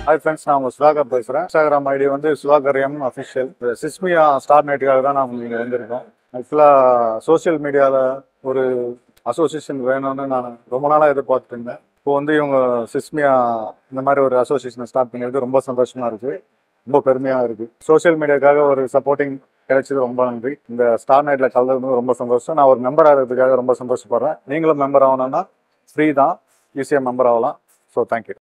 Hi friends, நான் உங்கள் சுதாகர் பேசுகிறேன். இன்ஸ்டாகிராம் ஐடி வந்து சுதாகர் எம் அஃபிஷியல். சிஸ்மியா ஸ்டார் நைட்டுக்காக தான் நம்ம இங்கே வந்திருக்கோம். ஆக்சுவலாக சோஷியல் மீடியாவில் ஒரு அசோசியேஷன் வேணும்னு நான் ரொம்ப நாளாக எதிர்பார்த்துட்டு இருந்தேன். இப்போ வந்து இவங்க சிஸ்மியா இந்த மாதிரி ஒரு அசோசியேஷனை ஸ்டார்ட் பண்ணியது ரொம்ப சந்தோஷமாக இருக்குது, ரொம்ப பெருமையாக இருக்குது. சோஷியல் மீடியாவுக்காக ஒரு சப்போர்ட்டிங் கிடைச்சது ரொம்ப நன்றி. இந்த ஸ்டார் நைட்டில் கலந்தது ரொம்ப சந்தோஷம். நான் ஒரு மெம்பர் ஆகிறதுக்காக ரொம்ப சந்தோஷப்படுறேன். நீங்களும் மெம்பர் ஆகணும்னா ஃப்ரீ தான், ஈஸியாக மெம்பர் ஆகலாம். So thank you.